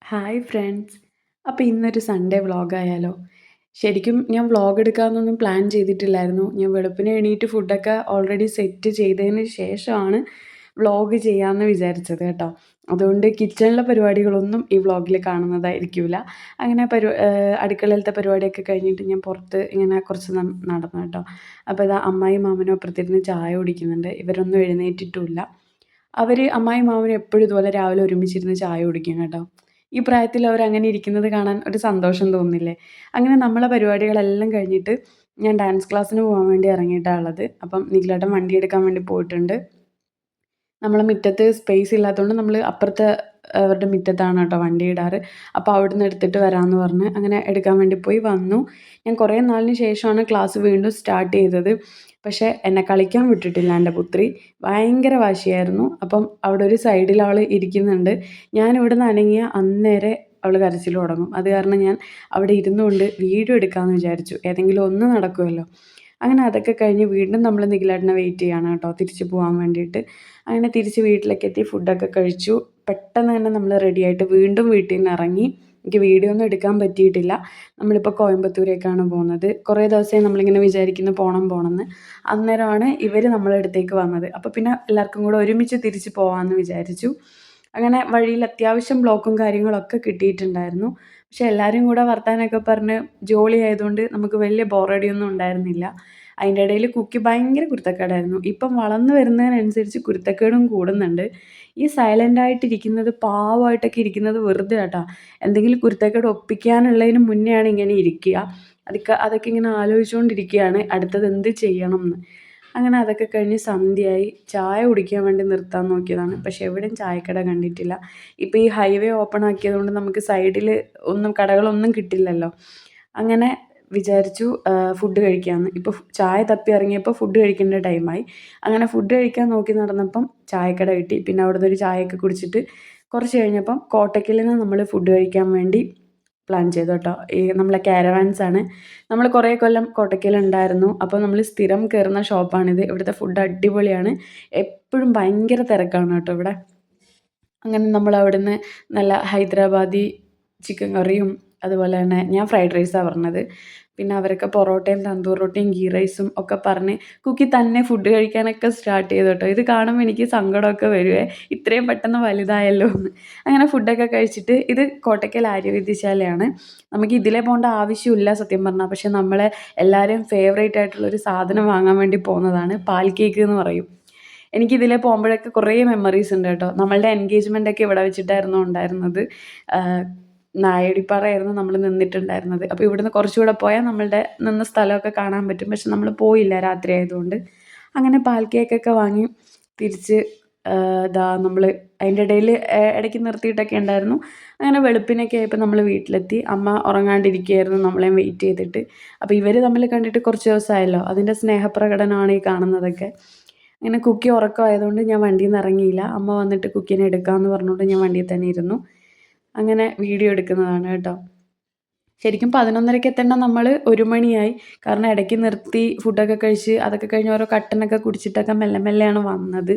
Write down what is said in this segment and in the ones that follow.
Hi friends. അപ്പോൾ ഇന്നൊരു Sunday വ്ളോഗായാലോ? ശരിക്കും ഞാൻ വ്ളോഗ് എടുക്കാമെന്നൊന്നും പ്ലാൻ ചെയ്തിട്ടില്ലായിരുന്നു. ഞാൻ വെളുപ്പിനെ എണീറ്റ് ഫുഡൊക്കെ ഓൾറെഡി സെറ്റ് ചെയ്തതിന് ശേഷമാണ് വ്ളോഗ് ചെയ്യാമെന്ന് വിചാരിച്ചത് കേട്ടോ. അതുകൊണ്ട് കിച്ചണിലെ പരിപാടികളൊന്നും ഈ വ്ളോഗിൽ കാണുന്നതായിരിക്കില്ല. അങ്ങനെ അടുക്കളയിലത്തെ പരിപാടിയൊക്കെ കഴിഞ്ഞിട്ട് ഞാൻ പുറത്ത് ഇങ്ങനെ കുറച്ച് നടന്നു കേട്ടോ. അപ്പോൾ ഇതാ അമ്മായിയും മാമനും അപ്പുറത്തിരുന്ന് ചായ കുടിക്കുന്നുണ്ട്. ഇവരൊന്നും എഴുന്നേറ്റിട്ടുമില്ല. അമ്മായിയും മാമനും എപ്പോഴും ഇതുപോലെ രാവിലെ ഒരുമിച്ചിരുന്ന് ചായ കുടിക്കും കേട്ടോ. ഈ പ്രായത്തിൽ അവരങ്ങനെ ഇരിക്കുന്നത് കാണാൻ ഒരു സന്തോഷം തോന്നുന്നില്ലേ? അങ്ങനെ നമ്മളെ പരിപാടികളെല്ലാം കഴിഞ്ഞിട്ട് ഞാൻ ഡാൻസ് ക്ലാസ്സിന് പോകാൻ വേണ്ടി ഇറങ്ങിയിട്ടാണ് ഉള്ളത്. അപ്പം നിഖിലേട്ടൻ വണ്ടി എടുക്കാൻ വേണ്ടി പോയിട്ടുണ്ട്. നമ്മളെ മുറ്റത്ത് സ്പേസ് ഇല്ലാത്തതുകൊണ്ട് നമ്മൾ അപ്പുറത്തെ അവരുടെ മുറ്റത്താണ് കേട്ടോ വണ്ടി ഇടാറ്. അപ്പോൾ അവിടുന്ന് എടുത്തിട്ട് വരാമെന്ന് പറഞ്ഞ് അങ്ങനെ എടുക്കാൻ വേണ്ടി പോയി വന്നു. ഞാൻ കുറേ നാളിന് ശേഷമാണ് ക്ലാസ് വീണ്ടും സ്റ്റാർട്ട് ചെയ്തത്. പക്ഷേ എന്നെ കളിക്കാൻ വിട്ടിട്ടില്ല എൻ്റെ പുത്രി. ഭയങ്കര വാശിയായിരുന്നു. അപ്പം അവിടെ ഒരു സൈഡിൽ അവൾ ഇരിക്കുന്നുണ്ട്. ഞാൻ ഇവിടുന്ന് അനങ്ങിയ അന്നേരെ അവൾ കരച്ചിൽ തുടങ്ങും. അത് കാരണം ഞാൻ അവിടെ ഇരുന്നുകൊണ്ട് വീഡിയോ എടുക്കാമെന്ന് വിചാരിച്ചു. ഏതെങ്കിലും ഒന്ന് നടക്കുമല്ലോ. അങ്ങനെ അതൊക്കെ കഴിഞ്ഞ് വീണ്ടും നമ്മൾ നിഖിലേട്ടനെ വെയിറ്റ് ചെയ്യാണ് കേട്ടോ തിരിച്ച് പോകാൻ വേണ്ടിയിട്ട്. അങ്ങനെ തിരിച്ച് വീട്ടിലേക്ക് എത്തി ഫുഡൊക്കെ കഴിച്ചു. പെട്ടെന്ന് തന്നെ നമ്മൾ റെഡിയായിട്ട് വീണ്ടും വീട്ടിൽ നിന്ന് ഇറങ്ങി. എനിക്ക് വീഡിയോ ഒന്നും എടുക്കാൻ പറ്റിയിട്ടില്ല. നമ്മളിപ്പോൾ കോയമ്പത്തൂരേക്കാണ് പോകുന്നത്. കുറേ ദിവസമായി നമ്മളിങ്ങനെ വിചാരിക്കുന്നു പോകണമെന്ന്. അന്നേരമാണ് ഇവർ നമ്മളെ അടുത്തേക്ക് വന്നത്. അപ്പോൾ പിന്നെ എല്ലാവർക്കും കൂടെ ഒരുമിച്ച് തിരിച്ച് പോകാമെന്ന് വിചാരിച്ചു. അങ്ങനെ വഴിയിൽ അത്യാവശ്യം ബ്ലോക്കും കാര്യങ്ങളൊക്കെ കിട്ടിയിട്ടുണ്ടായിരുന്നു. പക്ഷേ എല്ലാവരും കൂടെ വർത്താനമൊക്കെ പറഞ്ഞ് ജോളി ആയതുകൊണ്ട് നമുക്ക് വലിയ ബോറടിയൊന്നും ഉണ്ടായിരുന്നില്ല. അതിൻ്റെ ഇടയിൽ കുക്കി ഭയങ്കര കുരുത്തക്കേടായിരുന്നു. ഇപ്പം വളർന്നു വരുന്നതിനനുസരിച്ച് കുരുത്തക്കേടും കൂടുന്നുണ്ട്. ഈ സൈലൻ്റായിട്ടിരിക്കുന്നത് പാവമായിട്ടൊക്കെ ഇരിക്കുന്നത് വെറുതെ കേട്ടോ. എന്തെങ്കിലും കുരുത്തക്കേട് ഒപ്പിക്കാനുള്ളതിന് മുന്നെയാണ് ഇങ്ങനെ ഇരിക്കുക. അതൊക്കെ ഇങ്ങനെ ആലോചിച്ചുകൊണ്ടിരിക്കുകയാണ് അടുത്തത് എന്ത് ചെയ്യണം എന്ന്. അങ്ങനെ അതൊക്കെ കഴിഞ്ഞ് സന്ധ്യയായി. ചായ കുടിക്കാൻ വേണ്ടി നിർത്താൻ നോക്കിയതാണ്. പക്ഷേ എവിടെയും ചായക്കട കണ്ടിട്ടില്ല. ഇപ്പോൾ ഈ ഹൈവേ ഓപ്പൺ ആക്കിയതുകൊണ്ട് നമുക്ക് സൈഡിൽ കടകളൊന്നും കിട്ടില്ലല്ലോ. അങ്ങനെ വിചാരിച്ചു ഫുഡ് കഴിക്കാമെന്ന്. ഇപ്പോൾ ചായ തപ്പി ഇറങ്ങിയപ്പോൾ ഫുഡ് കഴിക്കേണ്ട ടൈമായി. അങ്ങനെ ഫുഡ് കഴിക്കാൻ നോക്കി നടന്നപ്പം ചായക്കട കിട്ടി. പിന്നെ അവിടുന്ന് ഒരു ചായയൊക്കെ കുടിച്ചിട്ട് കുറച്ച് കഴിഞ്ഞപ്പം കോട്ടക്കലിൽ നിന്ന് നമ്മൾ ഫുഡ് കഴിക്കാൻ വേണ്ടി പ്ലാൻ ചെയ്തു കേട്ടോ. ഈ നമ്മളെ കാരവാൻസാണ്. നമ്മൾ കുറേ കൊല്ലം കോട്ടക്കലുണ്ടായിരുന്നു. അപ്പോൾ നമ്മൾ സ്ഥിരം കയറുന്ന ഷോപ്പാണിത്. ഇവിടുത്തെ ഫുഡ് അടിപൊളിയാണ്. എപ്പോഴും ഭയങ്കര തിരക്കാണ് കേട്ടോ ഇവിടെ. അങ്ങനെ നമ്മൾ അവിടുന്ന് നല്ല ഹൈദരാബാദി ചിക്കൻ കറിയും അതുപോലെ തന്നെ ഞാൻ ഫ്രൈഡ് റൈസാണ് പറഞ്ഞത്. പിന്നെ അവരൊക്കെ പൊറോട്ടയും തന്തൂർ റൊട്ടിയും ഗീ റൈസും ഒക്കെ പറഞ്ഞ് കുക്കി തന്നെ ഫുഡ് കഴിക്കാനൊക്കെ സ്റ്റാർട്ട് ചെയ്തു കേട്ടോ. ഇത് കാണുമ്പോൾ എനിക്ക് സങ്കടമൊക്കെ വരുവേ, ഇത്രയും പെട്ടെന്ന് വലുതായല്ലോ എന്ന്. അങ്ങനെ ഫുഡൊക്കെ കഴിച്ചിട്ട് ഇത് കോട്ടയ്ക്കൽ ആര്യവൈദ്യശാലയാണ്. നമുക്ക് ഇതിലേ പോകേണ്ട ആവശ്യമില്ല സത്യം പറഞ്ഞാൽ. പക്ഷെ നമ്മളെ എല്ലാവരും ഫേവറേറ്റ് ആയിട്ടുള്ളൊരു സാധനം വാങ്ങാൻ വേണ്ടി പോകുന്നതാണ്. പാൽ കേക്ക് എന്ന് പറയും. എനിക്കിതിലേ പോകുമ്പോഴൊക്കെ കുറേ മെമ്മറീസ് ഉണ്ട് കേട്ടോ. നമ്മളുടെ എൻഗേജ്മെൻ്റൊക്കെ ഇവിടെ വെച്ചിട്ടായിരുന്നു ഉണ്ടായിരുന്നത്. നായടിപ്പാറയായിരുന്നു നമ്മൾ നിന്നിട്ടുണ്ടായിരുന്നത്. അപ്പോൾ ഇവിടുന്ന് കുറച്ചുകൂടെ പോയാൽ നമ്മളുടെ നിന്ന സ്ഥലമൊക്കെ കാണാൻ പറ്റും. പക്ഷെ നമ്മൾ പോയില്ല രാത്രി ആയതുകൊണ്ട്. അങ്ങനെ പാൽ കേക്കൊക്കെ വാങ്ങി തിരിച്ച് നമ്മൾ അതിൻ്റെ ഇടയിൽ ഇടയ്ക്ക് നിർത്തിയിട്ടൊക്കെ ഉണ്ടായിരുന്നു. അങ്ങനെ വെളുപ്പിനൊക്കെ ആയപ്പോൾ നമ്മൾ വീട്ടിലെത്തി. അമ്മ ഉറങ്ങാണ്ടിരിക്കുകയായിരുന്നു നമ്മളെയും വെയിറ്റ് ചെയ്തിട്ട്. അപ്പോൾ ഇവർ തമ്മിൽ കണ്ടിട്ട് കുറച്ച് ദിവസമായല്ലോ. അതിൻ്റെ സ്നേഹപ്രകടനമാണ് ഈ കാണുന്നതൊക്കെ. അങ്ങനെ കുക്കി ഉറക്കമായതുകൊണ്ട് ഞാൻ വണ്ടിയിൽ നിന്ന് ഇറങ്ങിയില്ല. അമ്മ വന്നിട്ട് കുക്കീനെ എടുക്കാമെന്ന് പറഞ്ഞുകൊണ്ട് ഞാൻ വണ്ടിയിൽ തന്നെ ഇരുന്നു. അങ്ങനെ വീഡിയോ എടുക്കുന്നതാണ് കേട്ടോ. ശരിക്കും 11:30 എത്തേണ്ട നമ്മൾ 1 മണിയായി. കാരണം ഇടയ്ക്ക് നിർത്തി ഫുഡൊക്കെ കഴിച്ച് അതൊക്കെ കഴിഞ്ഞ് ഓരോ കട്ടനൊക്കെ കുടിച്ചിട്ടൊക്കെ മെല്ലെ മെല്ലെയാണ് വന്നത്.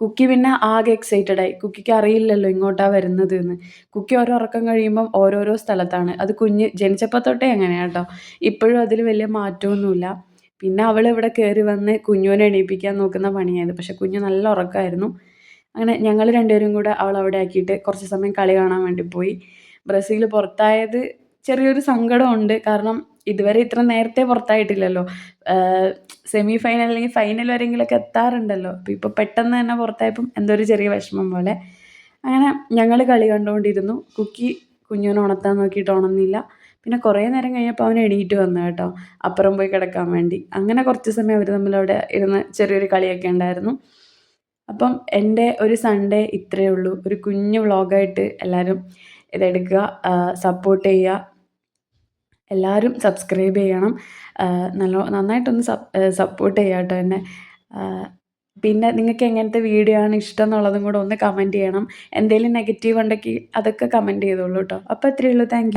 കുക്കി പിന്നെ ആകെ എക്സൈറ്റഡായി. കുക്കിക്ക് അറിയില്ലല്ലോ ഇങ്ങോട്ടാണ് വരുന്നത് എന്ന്. കുക്കി ഓരോ ഉറക്കം കഴിയുമ്പം ഓരോരോ സ്ഥലത്താണ്. അത് ജനിച്ചപ്പോൾ തൊട്ടേ അങ്ങനെയാണ് കേട്ടോ. ഇപ്പോഴും അതിൽ വലിയ മാറ്റമൊന്നുമില്ല. പിന്നെ അവൾ ഇവിടെ കയറി വന്ന് കുഞ്ഞുവിനെ എണീപ്പിക്കാൻ നോക്കുന്ന പണിയായത്. പക്ഷെ കുഞ്ഞ് നല്ല ഉറക്കമായിരുന്നു. അങ്ങനെ ഞങ്ങൾ രണ്ടുപേരും കൂടെ അവളവിടെ ആക്കിയിട്ട് കുറച്ച് സമയം കളി കാണാൻ വേണ്ടി പോയി. ബ്രസീൽ പുറത്തായത് ചെറിയൊരു സങ്കടമുണ്ട്. കാരണം ഇതുവരെ ഇത്ര നേരത്തെ പുറത്തായിട്ടില്ലല്ലോ. സെമി ഫൈനൽ അല്ലെങ്കിൽ ഫൈനൽ വരെയെങ്കിലൊക്കെ എത്താറുണ്ടല്ലോ. അപ്പോൾ ഇപ്പോൾ പെട്ടെന്ന് തന്നെ പുറത്തായപ്പം എന്തോ ഒരു ചെറിയ വിഷമം പോലെ. അങ്ങനെ ഞങ്ങൾ കളി കണ്ടുകൊണ്ടിരുന്നു. കുക്കി കുഞ്ഞുവിനെ ഉണർത്താൻ നോക്കിയിട്ട് ഉണർന്നില്ല. പിന്നെ കുറേ നേരം കഴിഞ്ഞപ്പോൾ അവൻ എണീറ്റ് വന്നു കേട്ടോ, അപ്പുറം പോയി കിടക്കാൻ വേണ്ടി. അങ്ങനെ കുറച്ച് സമയം അവർ തമ്മിൽ അവിടെ ഇരുന്ന് ചെറിയൊരു കളിയൊക്കെ ഉണ്ടായിരുന്നു. അപ്പം എൻ്റെ ഒരു സൺഡേ ഇത്രയേ ഉള്ളൂ. ഒരു കുഞ്ഞു വ്ളോഗായിട്ട് എല്ലാവരും ഇതെടുക്കുക, സപ്പോർട്ട് ചെയ്യുക. എല്ലാവരും സബ്സ്ക്രൈബ് ചെയ്യണം. നന്നായിട്ടൊന്ന് സപ്പോർട്ട് ചെയ്യുക കേട്ടോ എന്നെ. പിന്നെ നിങ്ങൾക്ക് എങ്ങനത്തെ വീഡിയോ ആണ് ഇഷ്ടം എന്നുള്ളതും കൂടെ ഒന്ന് കമൻറ്റ് ചെയ്യണം. എന്തെങ്കിലും നെഗറ്റീവ് ഉണ്ടെങ്കിൽ അതൊക്കെ കമൻറ്റ് ചെയ്തോളൂ കേട്ടോ. അപ്പോൾ ഇത്രയേ ഉള്ളൂ. Thank you.